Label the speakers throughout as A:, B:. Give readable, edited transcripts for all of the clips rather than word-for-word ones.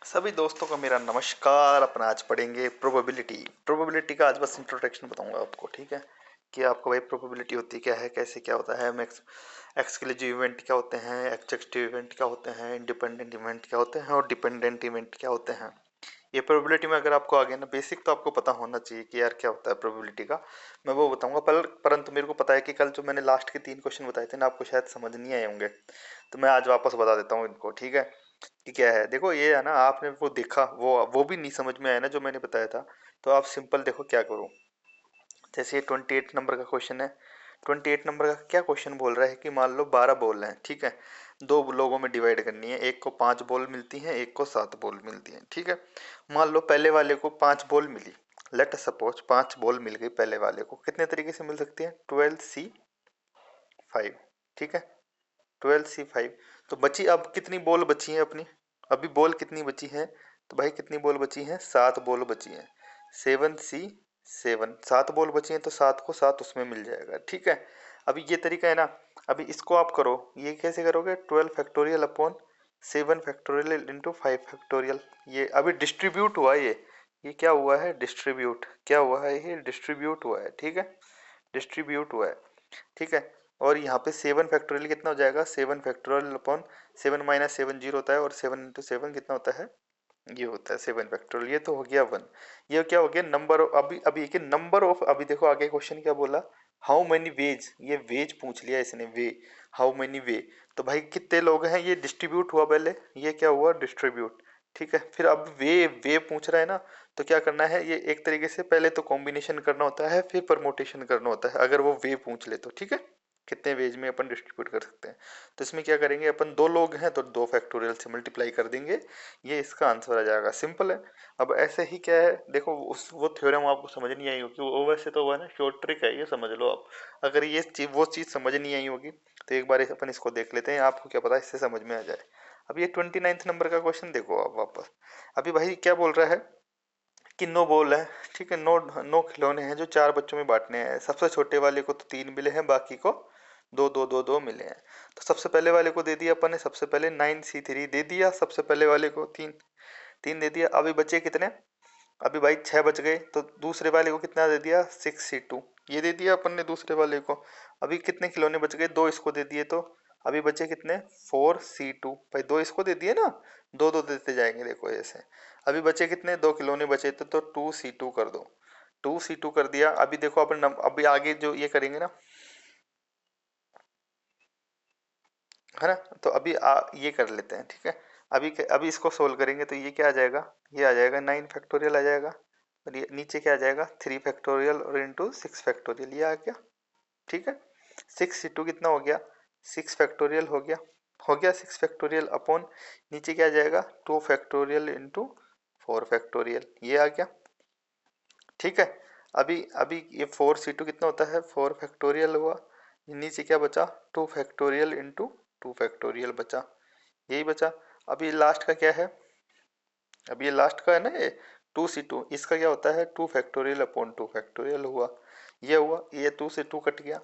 A: सभी दोस्तों का मेरा नमस्कार। अपन आज पढ़ेंगे प्रोबेबिलिटी का आज बस इंट्रोडक्शन बताऊंगा आपको, ठीक है। कि आपको भाई प्रोबेबिलिटी होती क्या है, कैसे क्या होता है, मैक्स एक्सक्लूसिव इवेंट क्या होते हैं, एक्सजेक्टिव इवेंट क्या होते हैं, इंडिपेंडेंट इवेंट क्या होते हैं और डिपेंडेंट इवेंट क्या होते हैं। ये प्रोबेबिलिटी में अगर आपको आ गया ना बेसिक, तो आपको पता होना चाहिए कि यार क्या होता है प्रोबेबिलिटी का। मैं वो बताऊंगा परंतु मेरे को पता है कि कल जो मैंने लास्ट के 3 क्वेश्चन बताए थे ना, आपको शायद समझ नहीं आए होंगे, तो मैं आज वापस बता देता हूँ इनको, ठीक है। कि क्या है, देखो ये है ना, आपने वो देखा, वो भी नहीं समझ में आया ना जो मैंने बताया था। तो आप सिंपल देखो क्या करो। जैसे ये 28 नंबर का क्वेश्चन है। 28 नंबर का क्या क्वेश्चन बोल रहा है कि मान लो 12 बॉल हैं, ठीक है। दो लोगों में डिवाइड करनी है, एक को 5 बॉल मिलती हैं, एक को 7 बॉल मिलती हैं, ठीक है। मान लो पहले वाले को 5 बॉल मिली। लेट सपोज 5 बॉल मिल गई पहले वाले को, कितने तरीके से मिल सकती है, 12C5, ठीक है। 12C5। तो बची अब कितनी बॉल बची है अपनी, अभी बॉल कितनी बची है, तो भाई कितनी बॉल बची है, 7 बॉल बची है। 7C7, 7 बॉल बची है तो 7 को 7 उसमें मिल जाएगा, ठीक है। अभी ये तरीका है ना। अभी इसको आप करो, ये कैसे करोगे, 12 factorial upon 7 factorial into 5 factorial. ये अभी डिस्ट्रीब्यूट हुआ ये क्या हुआ है, डिस्ट्रीब्यूट क्या हुआ है, ये डिस्ट्रीब्यूट हुआ है, ठीक है। डिस्ट्रीब्यूट हुआ है, ठीक है। और यहाँ पे 7 फैक्टोरियल कितना हो जाएगा, 7 फैक्टोरियल अपॉन 7 - 7 0 होता है, और 7 × 7 कितना होता है, ये होता है 7 फैक्टोरियल। ये तो हो गया 1। ये क्या हो गया, नंबर ऑफ, अभी अभी एक नंबर ऑफ, अभी देखो आगे क्वेश्चन क्या बोला, हाउ मेनी वेज, ये वेज पूछ लिया इसने, वे, हाउ मेनी वे। तो भाई कितने लोग हैं, ये डिस्ट्रीब्यूट हुआ पहले, ये क्या हुआ, डिस्ट्रीब्यूट, ठीक है। फिर अब वे पूछ रहा है ना, तो क्या करना है, ये एक तरीके से पहले तो कॉम्बिनेशन करना होता है, फिर परमोटेशन करना होता है, अगर वो वे पूछ ले तो, ठीक है। कितने वेज में अपन डिस्ट्रीब्यूट कर सकते हैं। तो इसमें क्या करेंगे अपन, 2 लोग हैं तो 2 फैक्टोरियल से मल्टीप्लाई कर देंगे, ये इसका आंसर आ जाएगा, सिंपल है। अब ऐसे ही क्या है, देखो उस वो थ्योरम आपको समझ नहीं आई होगी, वो वैसे तो वो है ना शॉर्ट ट्रिक है, ये समझ लो आप। अगर ये चीज वो चीज़ समझ नहीं आई होगी, तो एक बार अपन इसको देख लेते हैं, आपको क्या पता इससे समझ में आ जाए। अब ये 29 नंबर का क्वेश्चन देखो आप वापस। अभी भाई क्या बोल रहा है कि 9 बॉल है, ठीक है, 9 खिलौने हैं जो 4 बच्चों में बांटने हैं। सबसे छोटे वाले को तो 3 मिले हैं, बाकी को 2 2 2 2 मिले हैं। तो सबसे पहले वाले को दे दिया अपन ने, सबसे पहले 9C3 दे दिया, सबसे पहले वाले को 3 3 दे दिया। अभी बचे कितने, अभी भाई 6 बच गए, तो दूसरे वाले को कितना दे दिया, 6C2, ये दे दिया अपन ने दूसरे वाले को। अभी कितने खिलौने बच गए, 2 इसको दे दिए, तो अभी बचे कितने, 4C2, भाई 2 इसको दे दिए ना, 2 2 देते जाएंगे, देखो ऐसे। अभी बचे कितने, 2 खिलौने बचे, तो 2C2 कर दो, 2C2 कर दिया। अभी देखो अपन अभी आगे जो ये करेंगे ना, है ना। तो अभी ये कर लेते हैं, ठीक है। अभी इसको सोल्व करेंगे तो ये क्या आ जाएगा, ये आ जाएगा 9 फैक्टोरियल आ जाएगा, और ये नीचे क्या आ जाएगा, 3 फैक्टोरियल और इंटू 6 फैक्टोरियल, ये आ गया, ठीक है। 6 इंटू कितना हो गया, 6 फैक्टोरियल हो गया 6 फैक्टोरियल अपॉन, नीचे क्या आ जाएगा, 2 फैक्टोरियल इंटू 4 फैक्टोरियल, ये आ गया, ठीक है। अभी अभी ये 4C2 कितना होता है, 4 फैक्टोरियल हुआ, नीचे क्या बचा, 2 फैक्टोरियल इंटू 2 फैक्टोरियल बचा, यही बचा। अभी लास्ट का क्या है, अभी ये लास्ट का है ना, ये 2C2, इसका क्या होता है, 2 फैक्टोरियल अपॉन 2 फैक्टोरियल हुआ, ये हुआ, ये 2 से 2 कट गया,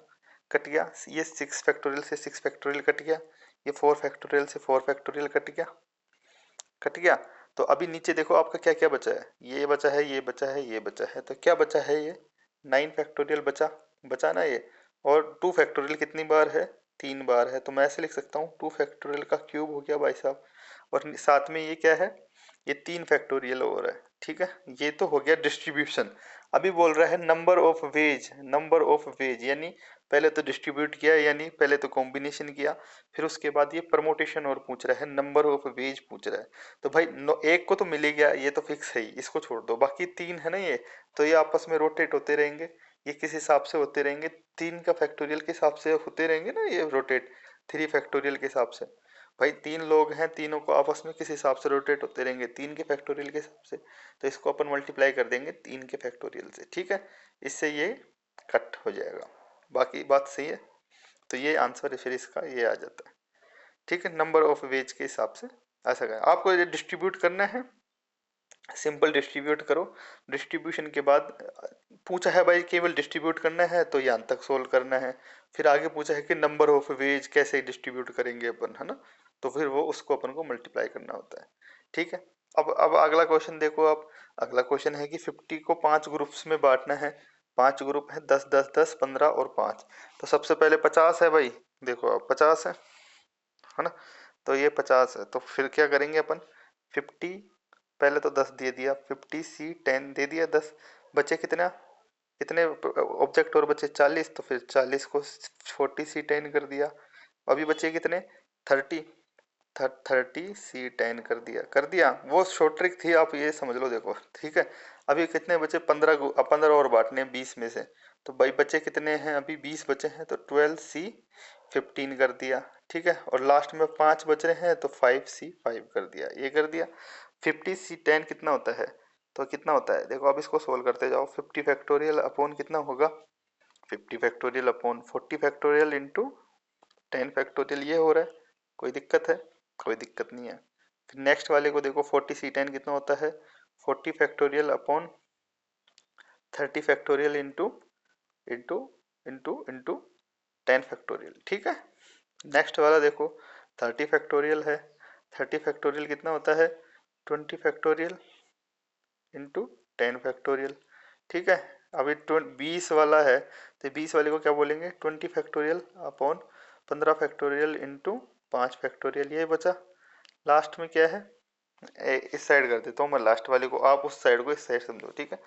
A: ये 6 फैक्टोरियल से 6 फैक्टोरियल कट गया, ये 4 फैक्टोरियल से 4 फैक्टोरियल कट गया। तो अभी नीचे देखो आपका क्या क्या बचा है, ये बचा है, ये बचा है, ये बचा है, तो क्या बचा है, ये 9 फैक्टोरियल बचा, बचा ना ये। और 2 फैक्टोरियल कितनी बार है, 3 बार है, तो मैं ऐसे लिख सकता हूँ 2 फैक्टोरियल का क्यूब हो गया भाई साहब। और साथ में ये क्या है, ये 3 फैक्टोरियल और है, ठीक है। ये तो हो गया डिस्ट्रीब्यूशन। अभी बोल रहा है नंबर ऑफ वेज यानी पहले तो डिस्ट्रीब्यूट किया, यानी पहले तो कॉम्बिनेशन किया, फिर उसके बाद ये परमोटेशन और पूछ रहा है, नंबर ऑफ वेज पूछ रहा है। तो भाई एक को तो मिल ही गया, ये तो फिक्स है ही, इसको छोड़ दो, बाकी 3 है ना ये, तो ये आपस में रोटेट होते रहेंगे, ये किस हिसाब से होते रहेंगे, 3 का फैक्टोरियल के हिसाब से होते रहेंगे ना ये रोटेट, 3 फैक्टोरियल के हिसाब से। भाई 3 लोग हैं, तीनों को आपस में किस हिसाब से रोटेट होते रहेंगे, 3 के फैक्टोरियल के हिसाब से। तो इसको अपन मल्टीप्लाई कर देंगे 3 के फैक्टोरियल से, ठीक है। इससे ये कट हो जाएगा, बाकी बात सही है। तो ये आंसर है फिर इसका, ये आ जाता है, ठीक है, नंबर ऑफ वेज के हिसाब से। ऐसा करें, आपको ये डिस्ट्रीब्यूट करना है, सिंपल डिस्ट्रीब्यूट करो। डिस्ट्रीब्यूशन के बाद पूछा है भाई केवल डिस्ट्रीब्यूट करना है, तो यहाँ तक सोल्व करना है। फिर आगे पूछा है कि नंबर ऑफ वेज कैसे डिस्ट्रीब्यूट करेंगे अपन, है ना। तो फिर वो उसको अपन को मल्टीप्लाई करना होता है, ठीक है। अब अगला क्वेश्चन देखो आप। अगला क्वेश्चन है कि 50 को 5 ग्रुप्स में बांटना है। 5 ग्रुप है, 10 10 10 15 और 5। तो सबसे पहले 50 है भाई। देखो अब 50 है ना। तो ये 50 है, तो फिर क्या करेंगे अपन। 50, पहले तो 10 दे दिया, 50C10 दे दिया 10। बचे कितना, कितने ऑब्जेक्ट और बचे 40, तो फिर 40 को 40C10 कर दिया। अभी बचे कितने 30। 30C10 कर दिया वो शॉर्ट ट्रिक थी, आप ये समझ लो देखो, ठीक है। अभी कितने बचे 15 और बांटने हैं 20 में से। तो भाई बचे कितने हैं, अभी 20 बचे हैं, तो 12C15 कर दिया, ठीक है। और लास्ट में 5 बच रहे हैं, तो 5C5 कर दिया, ये कर दिया। 50C10 कितना होता है, तो कितना होता है देखो, अब इसको सोल्व करते जाओ। 50 फैक्टोरियल अपॉन कितना होगा, 50 factorial upon 40 factorial into 10 factorial, ये हो रहा है। कोई दिक्कत है, कोई दिक्कत नहीं है। फिर नेक्स्ट वाले को देखो, 40C10 कितना होता है, 40 factorial upon 30 factorial into into into into 10 factorial, ठीक है। नेक्स्ट वाला देखो, 30 फैक्टोरियल है। 30 फैक्टोरियल कितना होता है, 20 फैक्टोरियल इंटू 10 फैक्टोरियल, ठीक है। अभी 20 वाला है, तो 20 वाले को क्या बोलेंगे, 20 factorial upon 15 factorial into 5 factorial, ये बचा। लास्ट में क्या है, इस साइड कर देता हूँ मैं लास्ट वाले को, आप उस साइड को इस साइड समझो, ठीक है।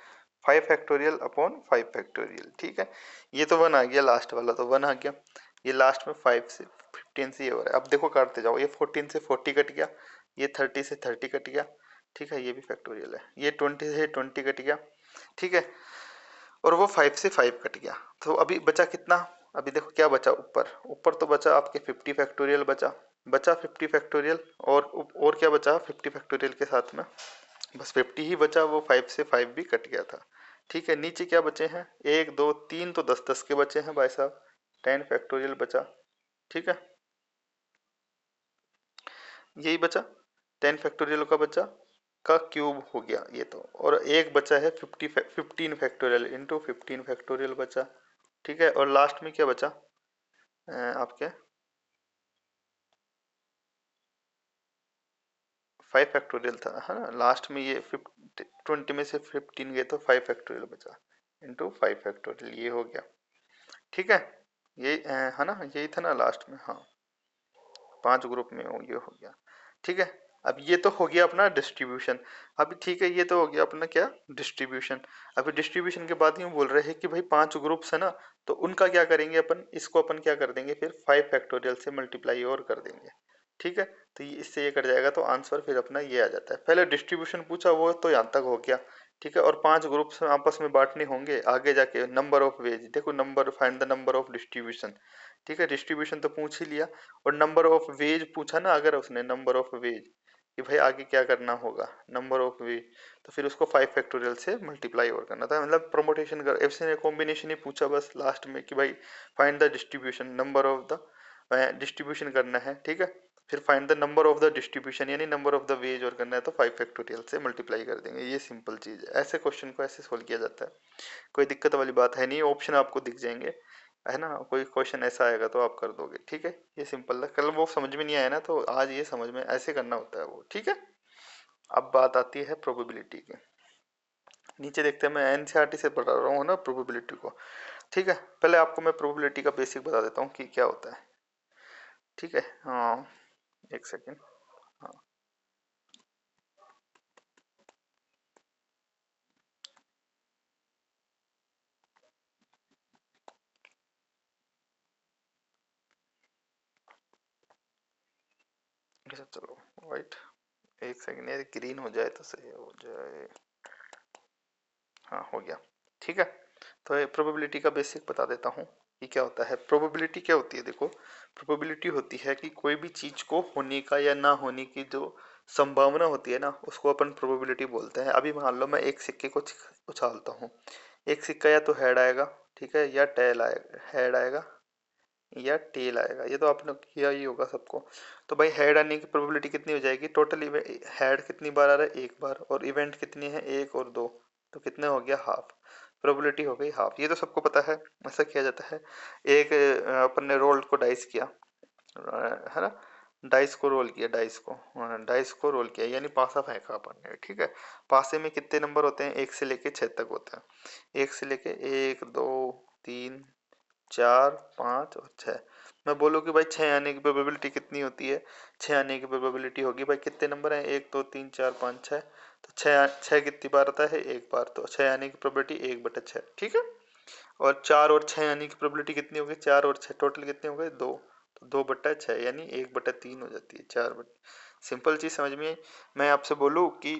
A: 5 फैक्टोरियल अपॉन 5 फैक्टोरियल, ठीक है। ये तो 1 आ गया, लास्ट वाला तो 1 आ गया। ये लास्ट में 5 से 15 से ये हो रहा है। अब देखो काटते जाओ, ये 14 से 40 कट गया, ये 30 से 30 कट गया, ठीक है। ये भी फैक्टोरियल है, ये 20 से 20 कट गया, ठीक है। और वो 5 से 5 कट गया, तो अभी बचा कितना। अभी देखो क्या बचा, ऊपर ऊपर तो बचा आपके 50 फैक्टोरियल बचा। बचा 50 फैक्टोरियल, और क्या बचा 50 फैक्टोरियल के साथ में, बस 50 ही बचा, वो 5 से 5 भी कट गया था, ठीक है। नीचे क्या बचे हैं, 1 2 3, तो 10 10 के बचे हैं भाई साहब। 10 फैक्टोरियल बचा, ठीक है। यही बचा, 10 फैक्टोरियल का बचा, का क्यूब हो गया ये तो। और एक बचा है 15 फैक्टोरियल इंटू 15 फैक्टोरियल बचा, ठीक है। और लास्ट में क्या बचा, आपके 5 फैक्टोरियल था, है ना। लास्ट में ये 20 में से 15 गए, तो 5 फैक्टोरियल बचा इंटू 5 फैक्टोरियल, ये हो गया, ठीक है। यही है ना, यही था ना लास्ट में, हाँ। 5 ग्रुप में हो, ये हो गया, ठीक है। अब ये तो हो गया अपना डिस्ट्रीब्यूशन। अभी ठीक है, ये तो हो गया अपना क्या, डिस्ट्रीब्यूशन। अभी डिस्ट्रीब्यूशन के बाद यूँ बोल रहे हैं कि भाई 5 ग्रुप्स है ना, तो उनका क्या करेंगे अपन, इसको अपन क्या कर देंगे फिर 5 फैक्टोरियल से मल्टीप्लाई और कर देंगे, ठीक है। तो ये इससे ये कट जाएगा, तो आंसर फिर अपना ये आ जाता है। पहले डिस्ट्रीब्यूशन पूछा, वो तो यहाँ तक हो गया, ठीक है। और 5 ग्रुप्स में आपस में बांटने होंगे, आगे जाके नंबर ऑफ वेज देखो, number find the number of distribution, ठीक है। डिस्ट्रीब्यूशन तो पूछ ही लिया, और नंबर ऑफ वेज पूछा ना, अगर उसने नंबर ऑफ वेज, कि भाई आगे क्या करना होगा, नंबर ऑफ वेज, तो फिर उसको 5 फैक्टोरियल से मल्टीप्लाई और करना था, मतलब प्रोमोटेशन कर, ऐसे कॉम्बिनेशन ही पूछा बस लास्ट में कि भाई find the distribution, number of the distribution करना है, ठीक है। फिर find the number of the distribution यानी नंबर ऑफ द वेज और करना है, तो 5 फैक्टोरियल से मल्टीप्लाई कर देंगे, ये सिंपल चीज है। ऐसे क्वेश्चन को ऐसे सोल्व किया जाता है, कोई दिक्कत वाली बात है नहीं। ऑप्शन आपको दिख जाएंगे, है ना, कोई क्वेश्चन ऐसा आएगा तो आप कर दोगे, ठीक है। ये सिंपल है, कल वो समझ में नहीं आया ना, तो आज ये समझ में ऐसे करना होता है वो, ठीक है। अब बात आती है प्रोबेबिलिटी की। नीचे देखते हैं, मैं एनसीईआरटी से पढ़ा रहा हूँ ना प्रोबेबिलिटी को, ठीक है। पहले आपको मैं प्रोबेबिलिटी का बेसिक बता देता हूँ कि क्या होता है, ठीक है। हाँ, एक सेकेंड। हाँ, अच्छा चलो, वाइट, एक सेकेंड यार, ग्रीन हो जाए तो सही हो जाए। हाँ, हो गया, ठीक है। तो प्रोबेबिलिटी का बेसिक बता देता हूँ कि क्या होता है। प्रोबेबिलिटी क्या होती है, देखो, प्रोबेबिलिटी होती है कि कोई भी चीज को होने का या ना होने की जो संभावना होती है ना, उसको अपन प्रोबेबिलिटी बोलते हैं। अभी मान लो मैं एक सिक्के को उछालता हूँ, एक सिक्का या तो हेड आएगा, ठीक है, या टेल आएगा, हेड आएगा या टेल आएगा, ये तो आपने किया ही होगा सबको। तो भाई हेड आने की प्रोबेबिलिटी कितनी हो जाएगी, टोटल हेड कितनी बार आ रहा है, एक बार, और इवेंट कितनी है, एक और दो, तो कितने हो गया, हाफ। प्रोबेबिलिटी हो गई हाफ, ये तो सबको पता है, ऐसा किया जाता है। एक अपन ने रोल को डाइस किया, है ना, डाइस को रोल किया, डाइस को, हाँ, डाइस को रोल किया यानी पासा फेंका अपन ने, ठीक है। पासे में कितने नंबर होते हैं, 1 से लेके 6 तक होते हैं। 1 से लेके 1 2 3 4 5 और 6। मैं बोलूँ कि भाई 6 आने की प्रोबेबिलिटी कितनी होती है, 6 आने की प्रोबेबिलिटी होगी भाई, कितने नंबर हैं, 1 2 3 4 5 6, तो 6 कितनी बार आता है, एक बार, तो 6 आने की प्रोबेबिलिटी 1/6, ठीक है। और 4 और 6 आने की प्रोबेबिलिटी कितनी होगी, 4 और 6 टोटल कितने हो गए, 2, तो 2/6 यानी 1/3 हो जाती है, 4 सिंपल चीज समझ में आई। मैं आपसे बोलूँ कि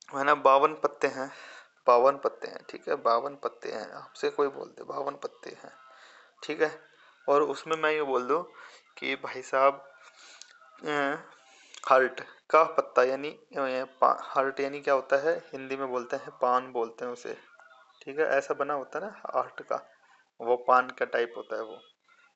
A: है ना 52 पत्ते हैं, 52 पत्ते हैं, ठीक है, 52 पत्ते हैं, आपसे कोई बोल दे 52 पत्ते हैं, ठीक है। और उसमें मैं ये बोल दूँ कि भाई साहब हर्ट का पत्ता यानी हर्ट यानी क्या होता है, हिंदी में बोलते हैं पान बोलते हैं उसे, ठीक है, ऐसा बना होता है ना हर्ट का, वो पान का टाइप होता है वो,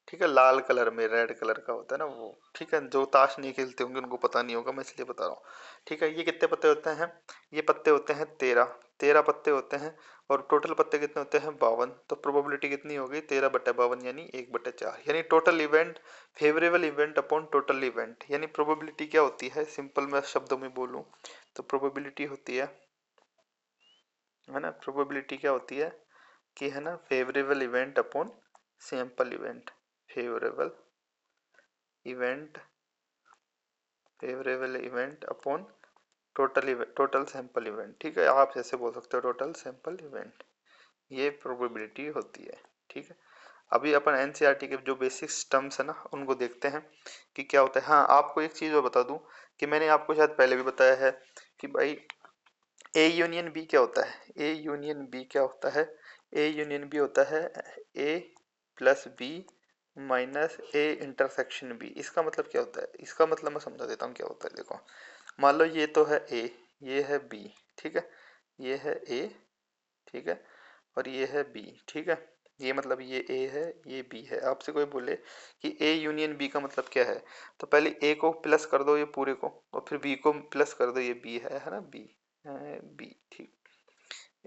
A: ठीक है, लाल कलर में रेड कलर का होता है ना वो, ठीक है। जो ताश नहीं खेलते होंगे उनको पता नहीं होगा, मैं इसलिए बता रहा हूँ, ठीक है। ये कितने पत्ते होते हैं, ये पत्ते होते हैं 13, 13 पत्ते होते हैं, और टोटल पत्ते कितने होते हैं 52, तो प्रोबेबिलिटी कितनी होगी 13/52 यानी 1/4, यानी total event, favourable event upon total event, यानी प्रोबेबिलिटी क्या होती है, सिंपल मैं शब्दों में बोलूँ तो प्रोबेबिलिटी होती है ना, प्रोबेबिलिटी क्या होती है कि है ना favourable event upon sample event, favourable event, favourable event upon total sample event, ठीक है, आप जैसे बोल सकते हो टोटल सैंपल इवेंट, ये प्रोबेबिलिटी होती है, ठीक है। अभी अपन एनसीईआरटी के जो बेसिक टर्म्स है ना उनको देखते हैं कि क्या होता है। हाँ, आपको एक चीज और बता दूं कि मैंने आपको शायद पहले भी बताया है कि भाई ए यूनियन बी क्या होता है, ए यूनियन बी क्या होता है, ए यूनियन बी होता है A plus B minus A intersection B. इसका मतलब क्या होता है, इसका मतलब मैं समझा देता हूँ क्या होता है। देखो मान लो ये तो है ए, ये है बी, ठीक है, ये है ए, ठीक है, और ये है बी, ठीक है, ये मतलब ये ए है ये बी है। आपसे कोई बोले कि ए यूनियन बी का मतलब क्या है, तो पहले ए को प्लस कर दो ये पूरे को, और फिर बी को प्लस कर दो, ये बी है ना, बी है बी, ठीक।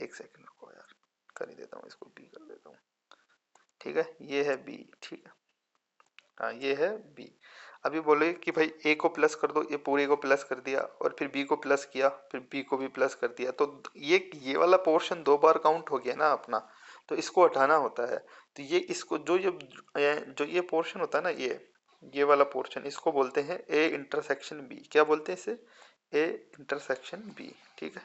A: एक सेकंड रुको यार, कर ही देता हूँ इसको, बी कर देता हूँ, ठीक है, ये है बी, ठीक है, हाँ ये है बी। अभी बोले कि भाई ए को प्लस कर दो, ये पूरे को प्लस कर दिया, और फिर बी को प्लस किया, फिर बी को भी प्लस कर दिया, तो ये वाला पोर्शन 2 बार काउंट हो गया ना अपना, तो इसको हटाना होता है। तो ये इसको जो ये पोर्शन होता है ना, ये वाला पोर्शन, इसको बोलते हैं ए इंटरसेक्शन बी। क्या बोलते हैं इसे, ए इंटरसेक्शन बी, ठीक है।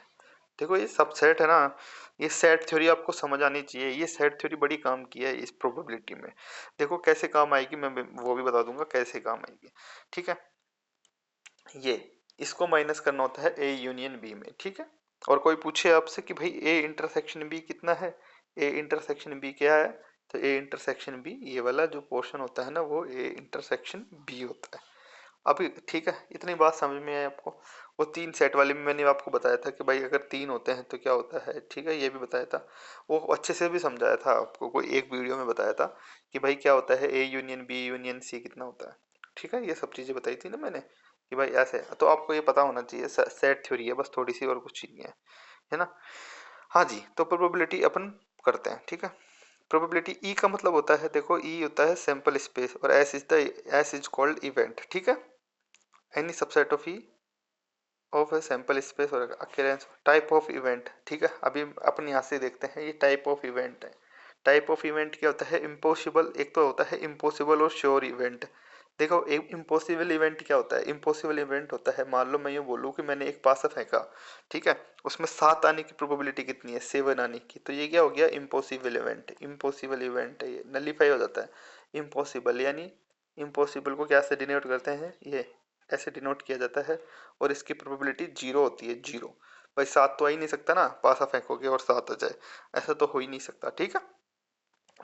A: देखो ये सब सेट है ना, ये सेट थ्योरी आपको समझ आनी चाहिए, ये सेट थ्योरी बड़ी काम की है इस प्रोबेबिलिटी में। देखो कैसे काम आएगी, मैं वो भी बता दूंगा कैसे काम आएगी, ठीक है। ये इसको माइनस करना होता है ए यूनियन बी में, ठीक है। और कोई पूछे आपसे कि भाई ए इंटरसेक्शन बी कितना है, ए इंटरसेक्शन बी क्या है, तो ए इंटरसेक्शन बी ये वाला जो पोर्शन होता है ना वो ए इंटरसेक्शन बी होता है। अभी ठीक है, इतनी बात समझ में आई आपको। वो 3 सेट वाले में मैंने आपको बताया था कि भाई अगर 3 होते हैं तो क्या होता है, ठीक है, ये भी बताया था। वो अच्छे से भी समझाया था आपको, कोई एक वीडियो में बताया था कि भाई क्या होता है A union B union C कितना होता है, ठीक है, ये सब चीजें बताई थी ना मैंने कि भाई ऐसे, तो आपको ये पता होना चाहिए, सेट थ्योरी है बस थोड़ी सी, और कुछ चीज नहीं है ना। हाँ जी, तो प्रोबेबिलिटी अपन करते हैं, ठीक है। प्रोबेबिलिटी ई का मतलब होता है, देखो ई होता है सैंपल स्पेस, और एस इज कॉल्ड इवेंट, ठीक है। Any subset of E of a sample space और अकेरेंस टाइप ऑफ इवेंट, ठीक है। अभी अपन यहाँ से देखते हैं ये टाइप ऑफ इवेंट है। टाइप ऑफ इवेंट क्या होता है, इम्पॉसिबल, एक तो होता है इम्पॉसिबल और श्योर इवेंट। देखो एक इम्पॉसिबल इवेंट क्या होता है, इम्पॉसिबल इवेंट होता है, मान लो मैं ये बोलूँ कि मैंने एक पासा फेंका, ठीक है, उसमें 7 आने की प्रोबेबिलिटी कितनी है, 7 आने की, तो ये क्या हो गया इम्पॉसिबल इवेंट, इम्पॉसिबल इवेंट है, ये नलीफाई हो जाता है। इम्पॉसिबल यानी इम्पॉसिबल को क्या से डिनोट करते हैं, ये ऐसे डिनोट किया जाता है, और इसकी प्रोबेबिलिटी 0 होती है, 0। भाई 7 तो आ ही नहीं सकता ना, पासा फेंकोगे और 7 आ जाए, ऐसा तो हो ही नहीं सकता, ठीक है।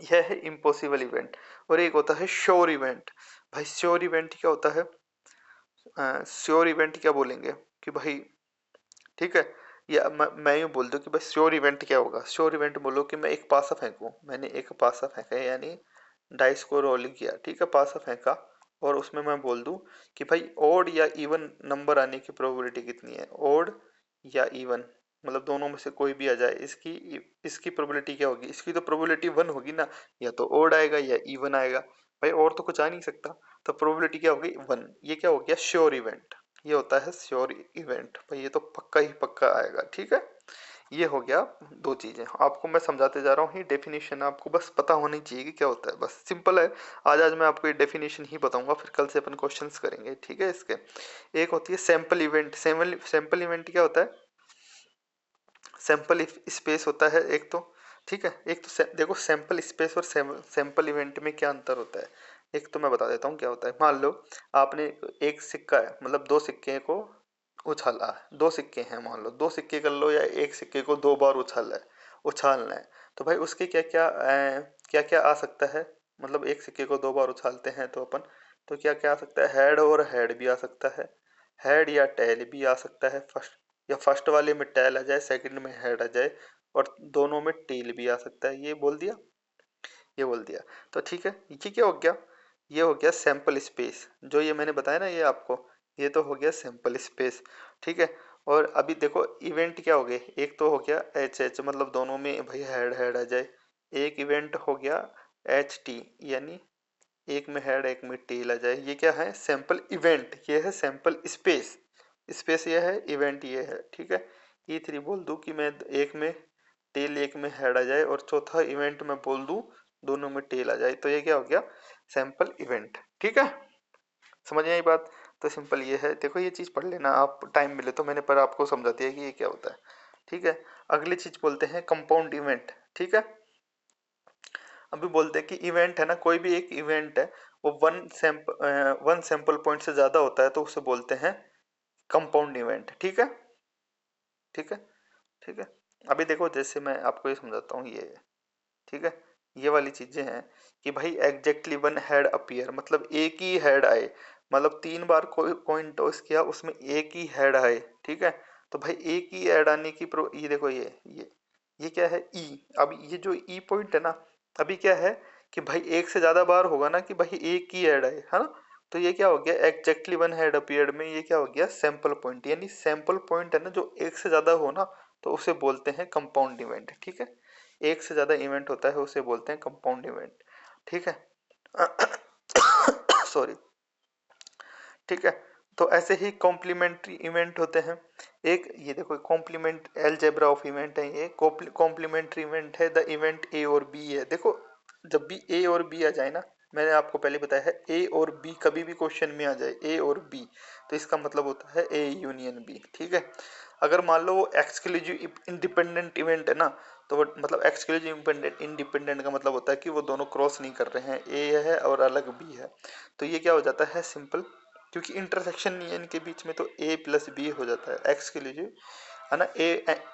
A: यह है इम्पॉसिबल इवेंट। और एक होता है श्योर इवेंट। भाई श्योर इवेंट क्या होता है, श्योर इवेंट क्या बोलेंगे कि भाई, ठीक है, या मैं यूँ बोल दूँ कि भाई श्योर इवेंट क्या होगा, श्योर इवेंट बोलो कि मैं एक पासा फेंकूँ, मैंने एक पासा फेंका है यानी डाइस को रोलिंग किया, ठीक है, पासा फेंका, और उसमें मैं बोल दूं कि भाई ओड या इवन नंबर आने की प्रोबेबिलिटी कितनी है, ओड या इवन, मतलब दोनों में से कोई भी आ जाए, इसकी इसकी प्रोबेबिलिटी क्या होगी, इसकी तो प्रोबेबिलिटी 1 होगी ना, या तो ओड आएगा या इवन आएगा। भाई और तो कुछ आ नहीं सकता, तो प्रोबेबिलिटी क्या हो गई 1। ये क्या हो गया श्योर इवेंट, ये होता है श्योर इवेंट, भाई ये तो पक्का ही पक्का आएगा, ठीक है। ये हो गया दो चीजें, आपको मैं समझाते जा रहा हूँ, ये डेफिनेशन आपको बस पता होनी चाहिए कि क्या होता है, बस सिंपल है। आज मैं आपको ये डेफिनेशन ही बताऊंगा, फिर कल से अपन क्वेश्चंस करेंगे, ठीक है। इसके एक होती है सैंपल इवेंट। सैंपल इवेंट क्या होता है, सैंपल स्पेस होता है एक तो, ठीक है। एक तो देखो सैंपल स्पेस और सैंपल इवेंट में क्या अंतर होता है, एक तो मैं बता देता हूँ क्या होता है। मान लो आपने एक सिक्का है, मतलब दो सिक्के को उछाला है, दो सिक्के हैं, मान लो दो सिक्के कर लो, या एक सिक्के को दो बार उछालना है, तो भाई उसके क्या क्या क्या क्या आ सकता है, मतलब एक सिक्के को दो बार उछालते हैं तो अपन, तो क्या क्या आ सकता है, हेड और हेड भी आ सकता है, हेड या टेल भी आ सकता है फर्स्ट, या फर्स्ट वाले में टेल आ जाए, सेकंड में हेड आ जाए, और दोनों में टेल भी आ सकता है, ये बोल दिया, ये बोल दिया। तो ठीक है, ये क्या हो गया, ये हो गया सैंपल स्पेस, जो ये मैंने बताया ना ये आपको, ये तो हो गया सैंपल स्पेस, ठीक है। और अभी देखो इवेंट क्या हो गए, एक तो हो गया एच एच, मतलब दोनों में भाई हेड हेड आ जाए, एक इवेंट हो गया एच टी, यानी एक में हेड एक में टेल आ जाए, ये क्या है सैंपल इवेंट, ये है सैंपल स्पेस, स्पेस ये है, इवेंट ये है, ठीक है। ई थ्री बोल दूं कि मैं एक में टेल एक में हेड आ जाए, और चौथा इवेंट में बोल दूं दोनों में टेल आ जाए, तो ये क्या हो गया सैंपल इवेंट, ठीक है। समझ में आई बात। तो सिंपल ये है, देखो ये चीज पढ़ लेना आप, टाइम मिले तो, मैंने पर आपको समझा दिया कि ये क्या होता है, ठीक है। अगली चीज बोलते हैं कंपाउंड इवेंट, ठीक है। अभी बोलते हैं कि इवेंट है ना, कोई भी एक इवेंट है, वो वन सैंपल पॉइंट से ज्यादा होता है तो उसे बोलते हैं कंपाउंड इवेंट, ठीक है, ठीक है, ठीक है। अभी देखो जैसे मैं आपको ये समझाता हूँ, ये ठीक है, ये वाली चीजें हैं कि भाई एग्जैक्टली वन हेड अपीयर, मतलब एक ही हेड आए, मतलब तीन बार कोई कॉइन टॉस किया उसमें एक ही हेड आए, ठीक है। तो भाई एक ही हेड आने की प्रो, ये देखो ये क्या है ई, अब ये जो ई पॉइंट है ना, अभी क्या है कि भाई एक से ज्यादा बार होगा ना कि भाई एक ही हेड आए, है ना। तो ये क्या हो गया एग्जैक्टली वन हेड अपीयर्ड में, ये क्या हो गया सैंपल पॉइंट, यानी सैंपल पॉइंट है ना जो एक से ज्यादा हो ना, तो उसे बोलते हैं कंपाउंड इवेंट, ठीक है। एक से ज्यादा इवेंट होता है उसे बोलते हैं कंपाउंड इवेंट, ठीक है। सॉरी, ठीक है। तो ऐसे ही कॉम्प्लीमेंट्री इवेंट होते हैं, एक ये देखो कॉम्प्लीमेंट एलजेब्रा ऑफ इवेंट है, ये कॉम्प्लीमेंट्री इवेंट है, द इवेंट ए और बी है। देखो जब भी ए और बी आ जाए ना, मैंने आपको पहले बताया है ए और बी कभी भी क्वेश्चन में आ जाए ए और बी, तो इसका मतलब होता है ए यूनियन बी, ठीक है। अगर मान लो वो एक्सक्लूसिव इंडिपेंडेंट इवेंट है ना, तो वो मतलब एक्सक्लूसिव इंडिपेंडेंट, इंडिपेंडेंट का मतलब होता है कि वो दोनों क्रॉस नहीं कर रहे हैं, ए है और अलग बी है, तो ये क्या हो जाता है सिंपल, क्योंकि इंटरसेक्शन नहीं है इनके बीच में, तो ए प्लस बी हो जाता है एक्सक्लूसिव, है ना।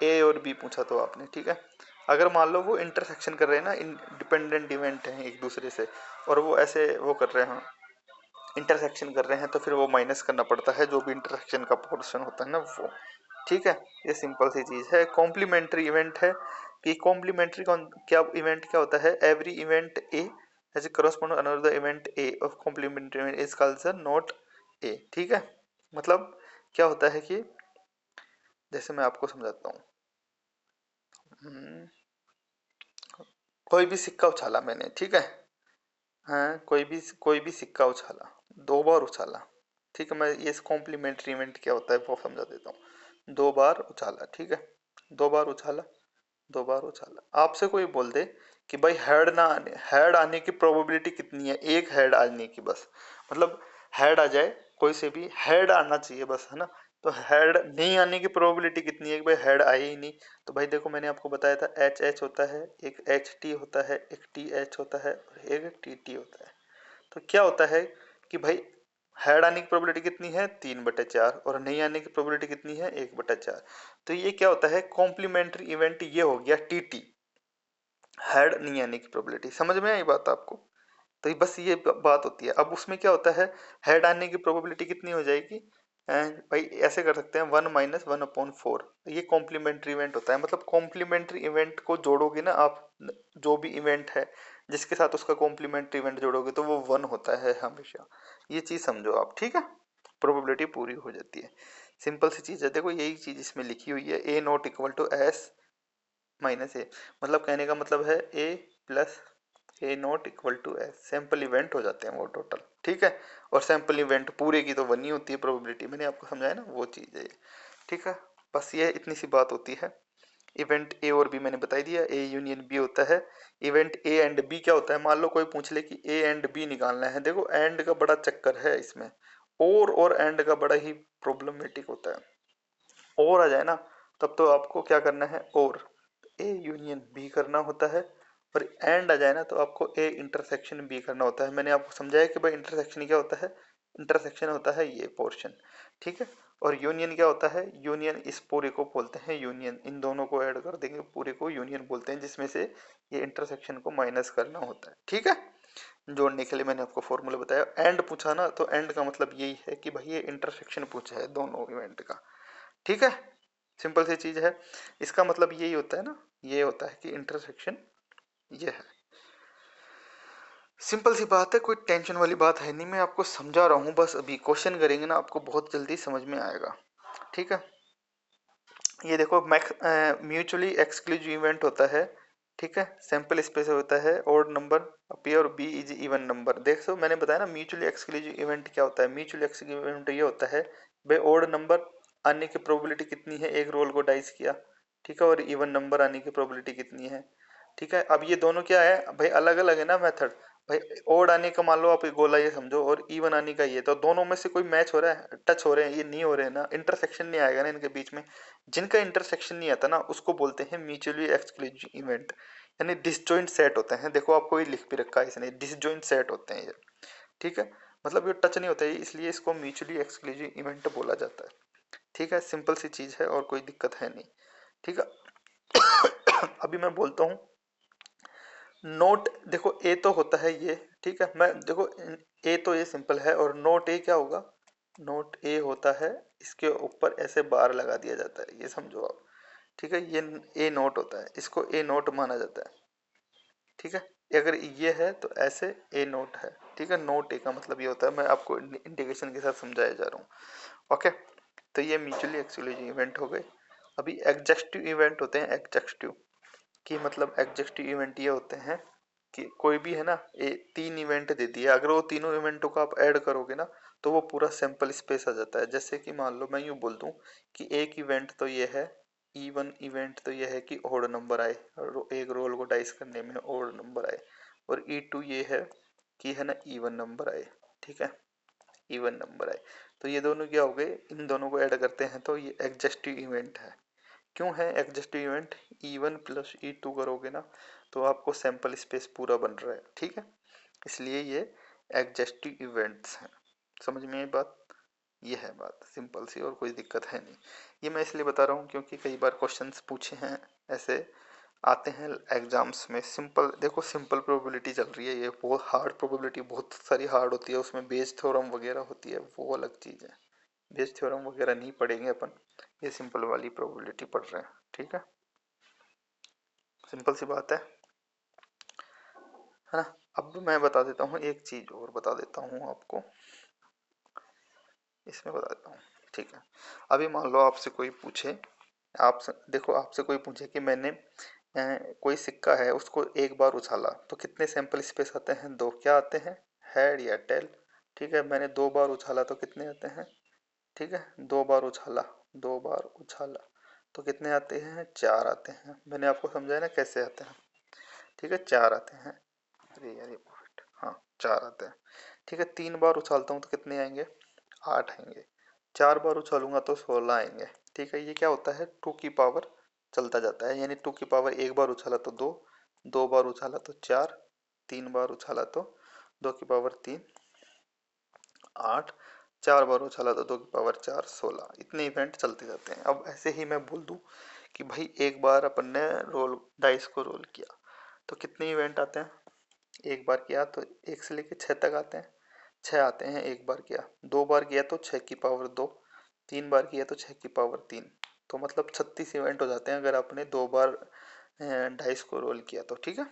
A: ए और बी पूछा तो आपने, ठीक है। अगर मान लो वो इंटरसेक्शन कर रहे हैं ना, इंडिपेंडेंट इवेंट हैं एक दूसरे से, और वो ऐसे वो कर रहे हैं, इंटरसेक्शन कर रहे हैं, तो फिर वो माइनस करना पड़ता है जो भी इंटरसेक्शन का पोर्शन होता है ना वो, ठीक है। ये सिंपल सी चीज है। कॉम्प्लीमेंट्री इवेंट है कि कॉम्प्लीमेंट्री क्या इवेंट क्या होता है, every event A as correspond another event A of complementary event is called not A, ठीक है। मतलब क्या होता है कि जैसे मैं आपको समझाता हूँ, हम्म, कोई भी सिक्का उछाला मैंने, ठीक है, हाँ कोई भी सिक्का उछाला, दो बार उछाला, ठीक है। मैं ये कॉम्प्लीमेंट्री इवेंट क्या होता है वो समझा देता हूँ। दो बार उछाला, ठीक है, दो बार उछाला, दो बार उछाला, आपसे कोई बोल दे कि भाई हेड आने की प्रोबेबिलिटी कितनी है, एक हेड आने की बस, मतलब हेड आ जाए, कोई से भी हेड आना चाहिए बस, है ना। तो हेड नहीं आने की प्रोबेबिलिटी कितनी है कि भाई हेड आए ही नहीं, तो भाई देखो मैंने आपको बताया था एच एच होता है, एक एच टी होता है, एक टी एच होता है, और एक टी टी होता है। तो क्या होता है कि भाई हेड आने की प्रोबेबिलिटी कितनी है 3/4, और नहीं आने की प्रोबेबिलिटी कितनी है 1/4। तो ये क्या होता है कॉम्प्लीमेंट्री इवेंट, ये हो गया टीटी, हेड नहीं आने की प्रोबेबिलिटी, समझ में आई बात आपको। तो बस ये बात होती है। अब उसमें क्या होता है, हेड आने की प्रोबेबिलिटी कितनी हो जाएगी, भाई ऐसे कर सकते हैं 1 - 1/4, ये कॉम्प्लीमेंट्री इवेंट होता है। मतलब कॉम्प्लीमेंट्री इवेंट को जोड़ोगे ना आप, जो भी इवेंट है जिसके साथ उसका कॉम्प्लीमेंट्री इवेंट जोड़ोगे तो वो 1 होता है हमेशा, ये चीज समझो आप, ठीक है। प्रोबेबिलिटी पूरी हो जाती है, सिंपल सी चीज है। देखो यही चीज इसमें लिखी हुई है, A not equal to S minus A, मतलब कहने का मतलब है A plus A not equal to S, sample event हो जाते हैं वो टोटल, ठीक है। और सैंपल इवेंट पूरे की तो 1 ही होती है प्रोबेबिलिटी, मैंने आपको समझाया ना वो चीज़ है ये, ठीक है। बस ये इतनी सी बात होती है। इवेंट ए और बी मैंने बता दिया, ए यूनियन बी होता है। इवेंट ए एंड बी क्या होता है, मान लो कोई पूछ ले कि ए एंड बी निकालना है, देखो एंड का बड़ा चक्कर है इसमें, और एंड का बड़ा ही प्रॉब्लमेटिक होता है। और आ जाए ना तब तो आपको क्या करना है, और ए यूनियन बी करना होता है, और एंड आ जाए ना तो आपको ए इंटरसेक्शन बी करना होता है। मैंने आपको समझाया कि भाई इंटरसेक्शन क्या होता है, इंटरसेक्शन होता है ये पोर्शन, ठीक है। और यूनियन क्या होता है, यूनियन इस पूरे को बोलते हैं यूनियन, इन दोनों को ऐड कर देंगे पूरे को यूनियन बोलते हैं, जिसमें से ये इंटरसेक्शन को माइनस करना होता है, ठीक है। जोड़ने के लिए मैंने आपको फॉर्मूला बताया। एंड पूछा ना तो एंड का मतलब यही है कि भाई ये इंटरसेक्शन पूछा है दोनों इवेंट का, ठीक है। सिंपल सी चीज है, इसका मतलब यही होता है ना, ये होता है कि इंटरसेक्शन ये है। सिंपल सी बात है, कोई टेंशन वाली बात है नहीं, मैं आपको समझा रहा हूँ बस, अभी क्वेश्चन करेंगे ना आपको बहुत जल्दी समझ में आएगा, ठीक है। ये देखो म्यूचुअली एक्सक्लूसिव इवेंट होता है, ठीक है। सैंपल स्पेस होता है odd number appear, B is even number. देखो मैंने बताया ना म्यूचुअली एक्सक्लूसिव इवेंट क्या होता है, म्यूचुअली एक्सक्लूसिव इवेंट ये होता है भाई ओड नंबर आने की प्रोबेबिलिटी कितनी है, एक रोल को डाइस किया, ठीक है, और इवन नंबर आने की प्रोबेबिलिटी कितनी है, ठीक है। अब ये दोनों क्या है भाई, अलग अलग है ना मेथड, भाई ओड आने का मान लो आप गोला ये समझो, और इवन आने का ये, तो दोनों में से कोई मैच हो रहा है, टच हो रहे हैं, ये नहीं हो रहे हैं ना, इंटरसेक्शन नहीं आएगा ना इनके बीच में। जिनका इंटरसेक्शन नहीं आता ना उसको बोलते हैं म्यूचुअली एक्सक्लूसिव इवेंट, यानी डिसजॉइंट सेट होते हैं। देखो आपको ये लिख भी रखा है इसने, डिसजॉइंट सेट होते हैं ये, ठीक है। मतलब ये टच नहीं होता है, इसलिए इसको म्यूचुअली एक्सक्लूसिव इवेंट बोला जाता है, ठीक है। सिंपल सी चीज है और कोई दिक्कत है नहीं, ठीक है। अभी मैं बोलता हूँ नोट, देखो ए तो होता है ये, ठीक है। मैं देखो ए तो ये सिंपल है, और नोट ए क्या होगा, नोट ए होता है इसके ऊपर ऐसे बार लगा दिया जाता है, ये समझो आप, ठीक है। ये ए नोट होता है, इसको ए नोट माना जाता है, ठीक है। अगर ये है तो ऐसे ए नोट है, ठीक है। नोट ए का मतलब ये होता है, मैं आपको इंडिकेशन के साथ समझाया जा रहा हूँ, ओके। तो ये म्यूचुअली एक्सक्लूसिव इवेंट हो गए। अभी एग्जेक्टिव इवेंट होते हैं, एग्जेक्टिव की मतलब एग्जेक्टिव इवेंट ये होते हैं कि कोई भी है ना, ये 3 इवेंट दे दिए, अगर वो तीनों इवेंटों को आप ऐड करोगे ना तो वो पूरा सैंपल स्पेस आ जाता है। जैसे कि मान लो मैं यूँ बोल दूँ कि एक इवेंट तो ये है, E1 इवेंट तो ये है कि ओड नंबर आए, और एक रोल को डाइस करने में ओड नंबर आए, और E2 ये है कि है ना इवन नंबर आए, ठीक है, इवन नंबर आए। तो ये दोनों क्या हो गए, इन दोनों को ऐड करते हैं तो ये एग्जेक्टिव इवेंट है। क्यों है executive event, E1 plus E2 करोगे ना तो आपको सैंपल स्पेस पूरा बन रहा है, ठीक है, इसलिए ये एग्जेक्टिव इवेंट्स हैं। समझ में आई बात, ये है बात सिंपल सी, और कोई दिक्कत है नहीं। ये मैं इसलिए बता रहा हूँ क्योंकि कई बार क्वेश्चंस पूछे हैं ऐसे, आते हैं एग्जाम्स में। सिंपल देखो, सिंपल प्रोबेबिलिटी चल रही है, ये बहुत हार्ड प्रोबेबिलिटी बहुत सारी हार्ड होती है, उसमें बेस थ्योरम वगैरह होती है, वो अलग चीज़ है। बेस थ्योरम वगैरह नहीं पढ़ेंगे अपन, ये सिंपल वाली प्रोबेबिलिटी पढ़ रहे हैं, ठीक है। सिंपल सी बात है ना। अब मैं बता देता हूँ एक चीज और बता देता हूँ आपको, इसमें बता देता हूँ, ठीक है। अभी मान लो आपसे कोई पूछे, देखो आपसे कोई पूछे कि मैंने कोई सिक्का है उसको एक बार उछाला तो कितने सैंपल स्पेस आते हैं, 2 क्या आते हैं, हेड या टेल, ठीक है। मैंने 2 बार उछाला तो कितने आते हैं, ठीक है, 2 बार उछाला, 2 बार उछाला तो कितने आते हैं, 4 आते हैं। मैंने आपको समझाया ना कैसे आते हैं, ठीक है, 4 आते हैं। अरे यार ये परफेक्ट, हाँ 4 आते हैं, ठीक है। 3 बार उछालता हूँ तो कितने आएंगे, 8 आएंगे। 4 बार उछालूंगा तो 16 आएंगे, ठीक है। ये क्या होता है, 2 की पावर चलता जाता है, यानी 2 की पावर एक बार उछाला तो 2, 2 बार उछाला तो 4, 3 बार उछाला तो 2 की पावर 3 8, 4 बार उछाला तो 2 की पावर 4 16, इतने इवेंट चलते जाते हैं। अब ऐसे ही मैं बोल दूं कि भाई एक बार अपन ने रोल डाइस को रोल किया तो कितने इवेंट आते हैं, एक बार किया तो 1 से लेके 6 तक आते हैं, 6 आते हैं एक बार किया, 2 बार किया तो 6 की पावर 2, 3 बार किया तो 6 की पावर 3, तो मतलब 36 इवेंट हो जाते हैं अगर आपने 2 बार डाइस को रोल किया तो, ठीक है।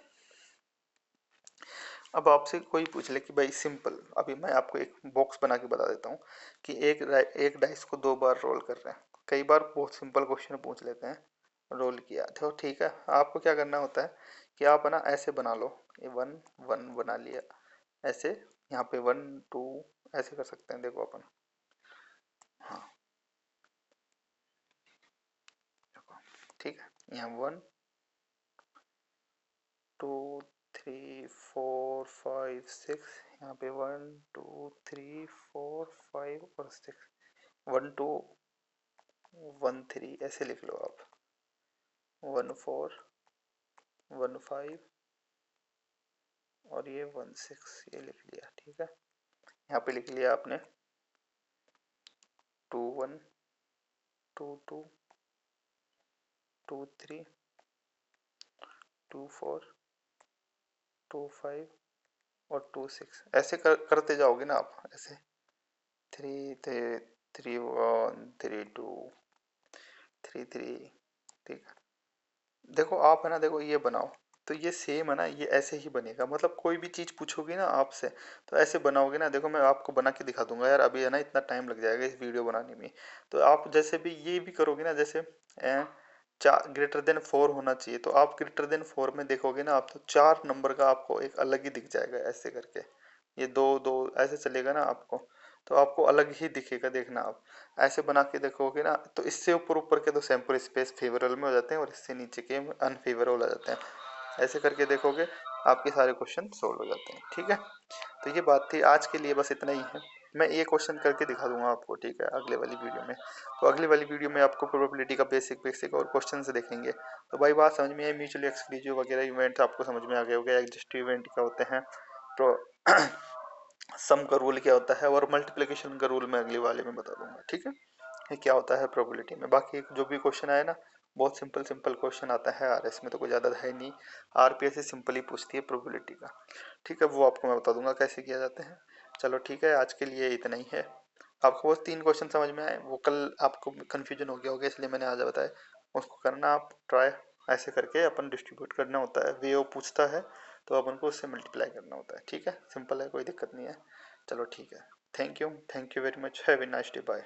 A: अब आपसे कोई पूछ ले कि भाई सिंपल, अभी मैं आपको एक बॉक्स बना के बता देता हूँ कि एक डाइस को 2 बार रोल कर रहे हैं। कई बार बहुत सिंपल क्वेश्चन पूछ लेते हैं, रोल किया तो ठीक है। आपको क्या करना होता है कि आप है ना ऐसे बना लो, ये 1 1 बना लिया ऐसे, यहाँ पे 1 2 ऐसे कर सकते हैं, देखो अपन। हाँ देखो, ठीक है, यहाँ 1 2 3 4 5 6, यहाँ पे 1 2 3 4 5 और 6, 1 2 1 3 ऐसे लिख लो आप, 1 4 1 5 और ये 1 6, ये लिख लिया, ठीक है। यहाँ पे लिख लिया आपने 2 1 2 2 2 3 2 4 2 5 और 2 6, ऐसे करते जाओगे ना आप ऐसे, 3 3 1 3 2 3 3, ठीक है। देखो आप है ना, देखो ये बनाओ, तो ये सेम है ना, ये ऐसे ही बनेगा, मतलब कोई भी चीज़ पूछोगी ना आपसे तो ऐसे बनाओगे ना। देखो मैं आपको बना के दिखा दूंगा, यार अभी है ना इतना टाइम लग जाएगा इस वीडियो बनाने में। तो आप जैसे भी ये भी करोगे ना, जैसे चार ग्रेटर देन 4 होना चाहिए, तो आप ग्रेटर देन 4 में देखोगे ना आप, तो 4 नंबर का आपको एक अलग ही दिख जाएगा ऐसे करके, ये 2 2 ऐसे चलेगा ना आपको, तो आपको अलग ही दिखेगा, देखना आप ऐसे बना के देखोगे ना। तो इससे ऊपर ऊपर के तो सैंपल स्पेस फेवरेबल में हो जाते हैं और इससे नीचे के अनफेवरेबल हो जाते हैं। ऐसे करके देखोगे आपके सारे क्वेश्चन सोल्व हो जाते हैं, ठीक है। तो ये बात थी आज के लिए, बस इतना ही है। मैं ये क्वेश्चन करके दिखा दूंगा आपको, ठीक है, अगले वाली वीडियो में। तो अगली वाली वीडियो में आपको प्रोबेबिलिटी का बेसिक बेसिक और क्वेश्चन से देखेंगे। तो भाई बात समझ में आई, म्यूचुअली एक्सक्लूसिव वगैरह इवेंट आपको समझ में आ गए हो गया, एग्जिस्टिव इवेंट क्या होते हैं, तो सम का रूल क्या होता है, और मल्टीप्लिकेशन का रूल मैं अगली वाले में बता दूंगा, ठीक है। ये क्या होता है प्रोबेबिलिटी में। बाकी जो भी क्वेश्चन आए ना, बहुत सिंपल सिंपल क्वेश्चन आता है आरएस में, तो कोई ज़्यादा है नहीं। आरपीएस से सिंपल ही पूछती है प्रोबेबिलिटी का, ठीक है, वो आपको मैं बता दूंगा कैसे किया जाते हैं। चलो ठीक है, आज के लिए इतना ही है। आपको वो 3 क्वेश्चन समझ में आए, वो कल आपको कन्फ्यूजन हो गया होगा इसलिए मैंने आज बताया, उसको करना आप ट्राई। ऐसे करके अपन डिस्ट्रीब्यूट करना होता है, वे वो पूछता है तो अपन को उससे मल्टीप्लाई करना होता है, ठीक है, सिंपल है, कोई दिक्कत नहीं है। चलो ठीक है, thank you very much, have a nice day, bye.